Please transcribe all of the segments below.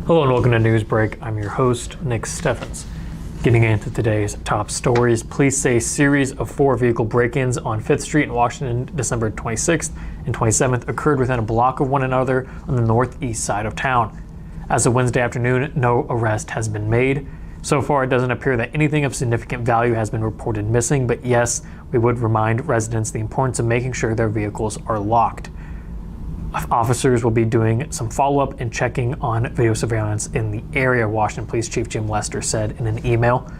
Hello and welcome to Newsbreak. I'm your host, Nick Steffens. Getting into today's top stories, police say series of 4 vehicle break-ins on 5th Street in Washington, December 26th and 27th occurred within a block of one another on the northeast side of town. As of Wednesday afternoon, no arrest has been made. So far, it doesn't appear that anything of significant value has been reported missing, but yes, we would remind residents the importance of making sure their vehicles are locked. Officers will be doing some follow-up and checking on video surveillance in the area, Washington Police Chief Jim Lester said in an email.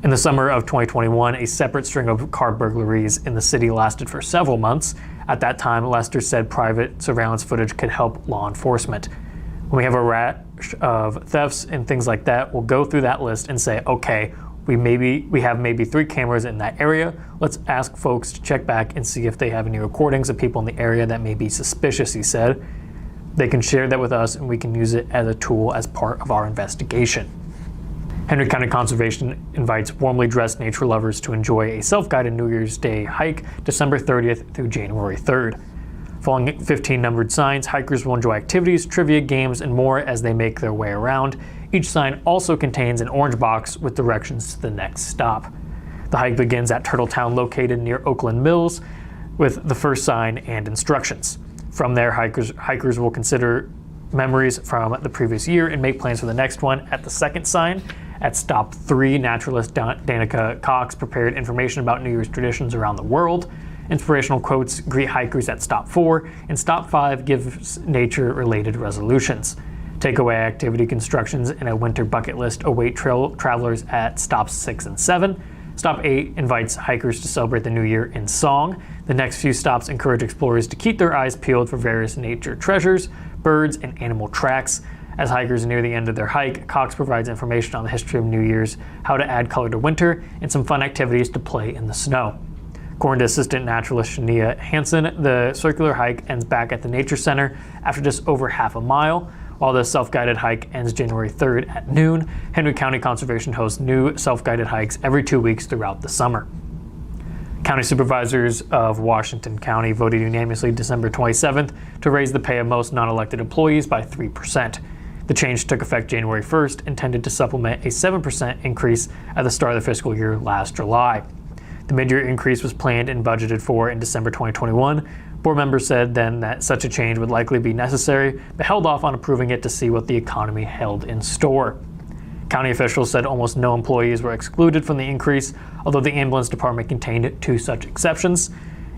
In the summer of 2021, a separate string of car burglaries in the city lasted for several months. At that time, Lester said private surveillance footage could help law enforcement. When we have a rash of thefts and things like that, we'll go through that list and say, okay, we have maybe 3 cameras in that area. Let's ask folks to check back and see if they have any recordings of people in the area that may be suspicious, he said. They can share that with us and we can use it as a tool as part of our investigation. Henry County Conservation invites warmly dressed nature lovers to enjoy a self-guided New Year's Day hike December 30th through January 3rd. Following 15 numbered signs, hikers will enjoy activities, trivia, games, and more as they make their way around. Each sign also contains an orange box with directions to the next stop. The hike begins at Turtletown, located near Oakland Mills, with the first sign and instructions. From there, hikers will consider memories from the previous year and make plans for the next one. At the second sign, at Stop 3, naturalist Danica Cox prepared information about New Year's traditions around the world. Inspirational quotes greet hikers at Stop 4, and Stop 5 gives nature-related resolutions. Takeaway activity constructions and a winter bucket list await travelers at Stops 6 and 7. Stop 8 invites hikers to celebrate the new year in song. The next few stops encourage explorers to keep their eyes peeled for various nature treasures, birds, and animal tracks. As hikers near the end of their hike, Cox provides information on the history of New Year's, how to add color to winter, and some fun activities to play in the snow. According to assistant naturalist Shania Hansen, the circular hike ends back at the Nature Center after just over half a mile. While the self-guided hike ends January 3rd at noon, Henry County Conservation hosts new self-guided hikes every 2 weeks throughout the summer. County supervisors of Washington County voted unanimously December 27th to raise the pay of most non-elected employees by 3%. The change took effect January 1st, intended to supplement a 7% increase at the start of the fiscal year last July. The mid-year increase was planned and budgeted for in December 2021. Board members said then that such a change would likely be necessary, but held off on approving it to see what the economy held in store. County officials said almost no employees were excluded from the increase, although the ambulance department contained 2 such exceptions.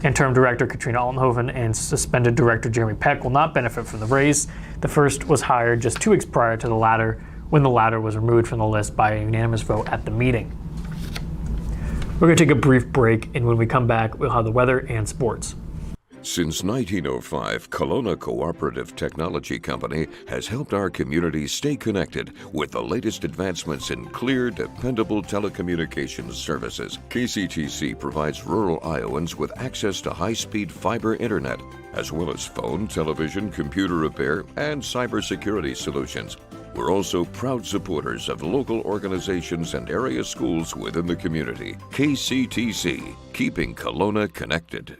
Interim Director Katrina Altenhoven and suspended Director Jeremy Peck will not benefit from the raise. The first was hired just 2 weeks prior to the latter, when the latter was removed from the list by a unanimous vote at the meeting. We're going to take a brief break, and when we come back, we'll have the weather and sports. Since 1905, Kelowna Cooperative Technology Company has helped our community stay connected with the latest advancements in clear, dependable telecommunications services. KCTC provides rural Iowans with access to high-speed fiber internet, as well as phone, television, computer repair, and cybersecurity solutions. We're also proud supporters of local organizations and area schools within the community. KCTC, keeping Kelowna connected.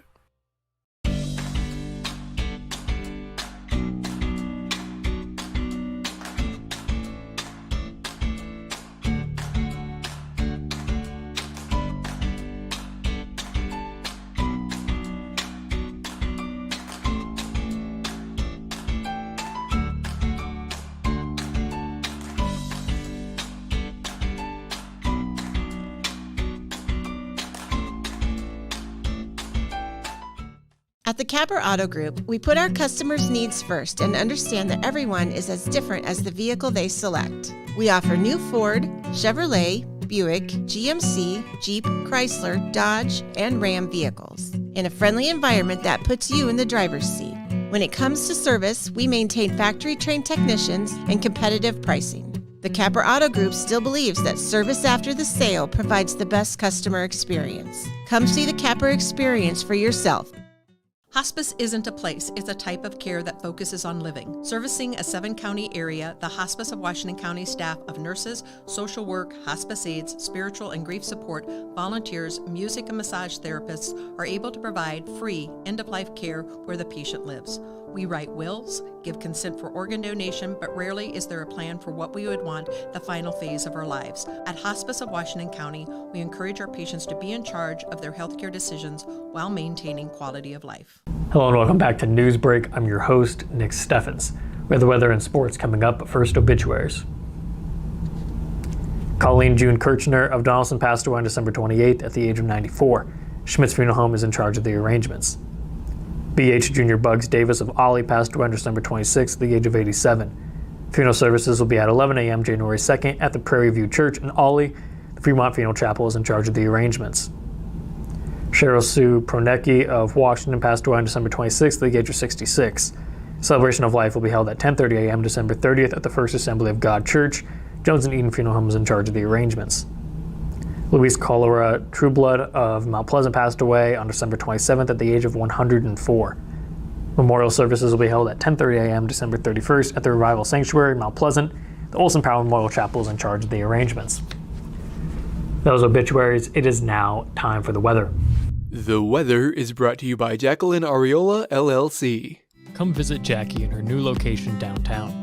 At the Capper Auto Group, we put our customers' needs first and understand that everyone is as different as the vehicle they select. We offer new Ford, Chevrolet, Buick, GMC, Jeep, Chrysler, Dodge, and Ram vehicles in a friendly environment that puts you in the driver's seat. When it comes to service, we maintain factory-trained technicians and competitive pricing. The Capper Auto Group still believes that service after the sale provides the best customer experience. Come see the Capper experience for yourself. Hospice isn't a place, it's a type of care that focuses on living. Servicing a 7-county area, the Hospice of Washington County staff of nurses, social work, hospice aides, spiritual and grief support, volunteers, music and massage therapists are able to provide free end-of-life care where the patient lives. We write wills, give consent for organ donation, but rarely is there a plan for what we would want the final phase of our lives. At Hospice of Washington County, we encourage our patients to be in charge of their healthcare decisions while maintaining quality of life. Hello and welcome back to Newsbreak. I'm your host, Nick Steffens. We have the weather and sports coming up, but first obituaries. Colleen June Kirchner of Donaldson passed away on December 28th at the age of 94. Schmidt's Funeral Home is in charge of the arrangements. B.H. Jr. Bugs Davis of Ollie passed away on December 26th at the age of 87. Funeral services will be at 11 a.m. January 2nd at the Prairie View Church in Ollie. The Fremont Funeral Chapel is in charge of the arrangements. Cheryl Sue Pronecki of Washington passed away on December 26th at the age of 66. Celebration of Life will be held at 10:30 a.m. December 30th at the First Assembly of God Church. Jones and Eden Funeral Home is in charge of the arrangements. Luis Cholera Trueblood of Mount Pleasant passed away on December 27th at the age of 104. Memorial services will be held at 10:30 a.m. December 31st at the Revival Sanctuary in Mount Pleasant. The Olson Powell Memorial Chapel is in charge of the arrangements. Those obituaries. It is now time for the weather. The weather is brought to you by Jacqueline Ariola, LLC. Come visit Jackie in her new location downtown.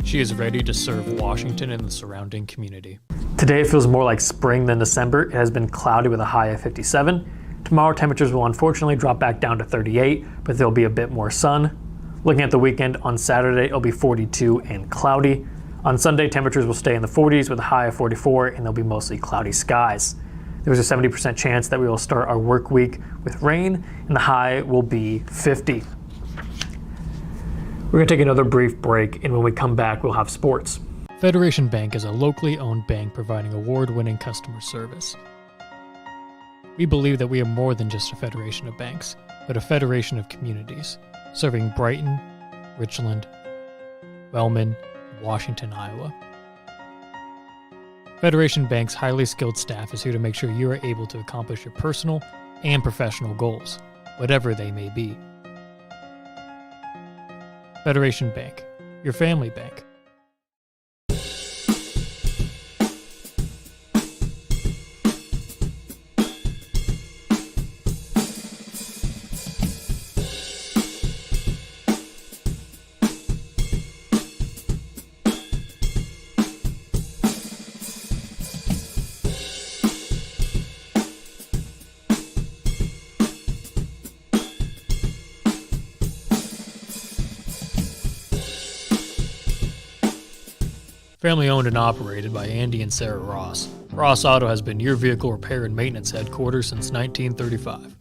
She is ready to serve Washington and the surrounding community. Today it feels more like spring than December. It has been cloudy with a high of 57. Tomorrow temperatures will unfortunately drop back down to 38, but there'll be a bit more sun. Looking at the weekend, on Saturday it'll be 42 and cloudy. On Sunday temperatures will stay in the 40s with a high of 44 and there'll be mostly cloudy skies. There's a 70% chance that we will start our work week with rain and the high will be 50. We're going to take another brief break, and when we come back, we'll have sports. Federation Bank is a locally owned bank providing award-winning customer service. We believe that we are more than just a federation of banks, but a federation of communities, serving Brighton, Richland, Wellman, and Washington, Iowa. Federation Bank's highly skilled staff is here to make sure you are able to accomplish your personal and professional goals, whatever they may be. Federation Bank, your family bank. Family owned and operated by Andy and Sarah Ross. Ross Auto has been your vehicle repair and maintenance headquarters since 1935.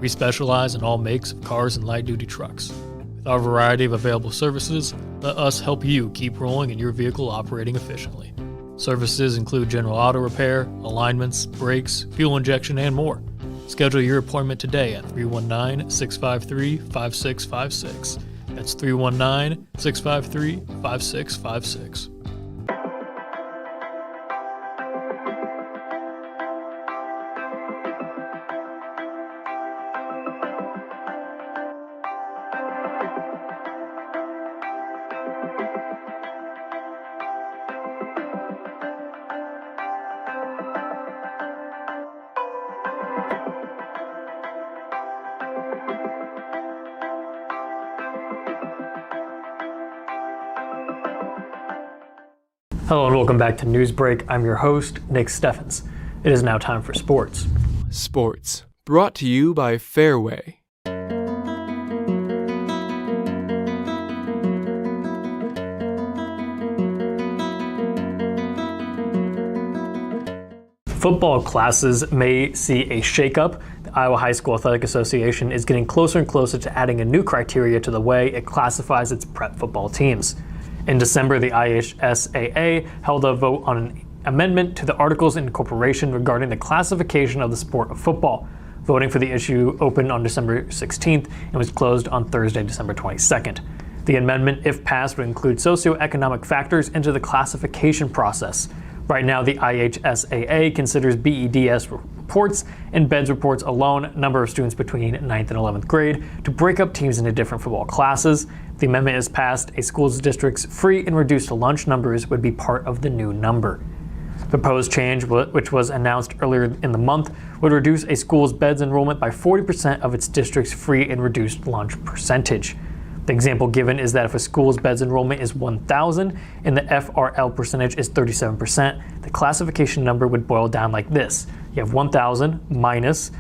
We specialize in all makes of cars and light-duty trucks. With our variety of available services, let us help you keep rolling and your vehicle operating efficiently. Services include general auto repair, alignments, brakes, fuel injection, and more. Schedule your appointment today at 319-653-5656. That's 319-653-5656. Hello and welcome back to Newsbreak. I'm your host, Nick Steffens. It is now time for sports. Sports, brought to you by Fairway. Football classes may see a shakeup. The Iowa High School Athletic Association is getting closer and closer to adding a new criteria to the way it classifies its prep football teams. In December, the IHSAA held a vote on an amendment to the Articles of Incorporation regarding the classification of the sport of football. Voting for the issue opened on December 16th and was closed on Thursday, December 22nd. The amendment, if passed, would include socioeconomic factors into the classification process. Right now, the IHSAA considers BEDS reports and BEDS reports alone, number of students between 9th and 11th grade, to break up teams into different football classes. If the amendment is passed, a school's district's free and reduced lunch numbers would be part of the new number. The proposed change, which was announced earlier in the month, would reduce a school's beds enrollment by 40% of its district's free and reduced lunch percentage. The example given is that if a school's beds enrollment is 1,000 and the FRL percentage is 37%, the classification number would boil down like this. You have 1,000 minus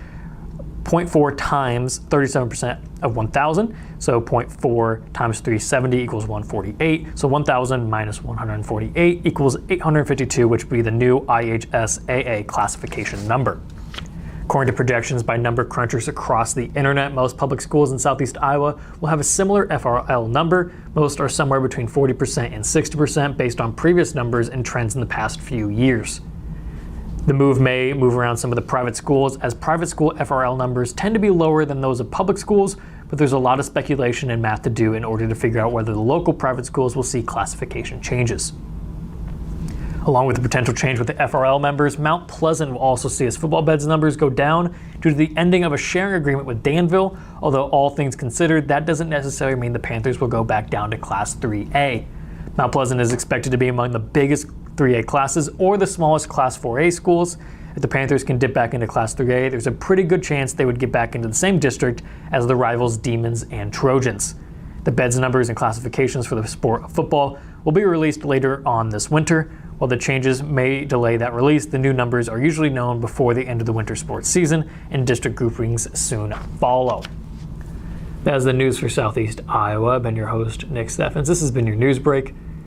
0.4 times 37% of 1,000, so 0.4 times 370 equals 148, so 1,000 minus 148 equals 852, which would be the new IHSAA classification number. According to projections by number crunchers across the internet, most public schools in southeast Iowa will have a similar FRL number. Most are somewhere between 40% and 60% based on previous numbers and trends in the past few years. The move may move around some of the private schools, as private school FRL numbers tend to be lower than those of public schools, but there's a lot of speculation and math to do in order to figure out whether the local private schools will see classification changes. Along with the potential change with the FRL members, Mount Pleasant will also see its football beds numbers go down due to the ending of a sharing agreement with Danville, although all things considered, that doesn't necessarily mean the Panthers will go back down to Class 3A. Mount Pleasant is expected to be among the biggest 3A classes or the smallest Class 4A schools. If the Panthers can dip back into Class 3A, there's a pretty good chance they would get back into the same district as the rivals Demons and Trojans. The beds numbers and classifications for the sport of football will be released later on this winter. While the changes may delay that release, the new numbers are usually known before the end of the winter sports season, and district groupings soon follow. That is the news for Southeast Iowa. I've been your host, Nick Steffens. This has been your news break.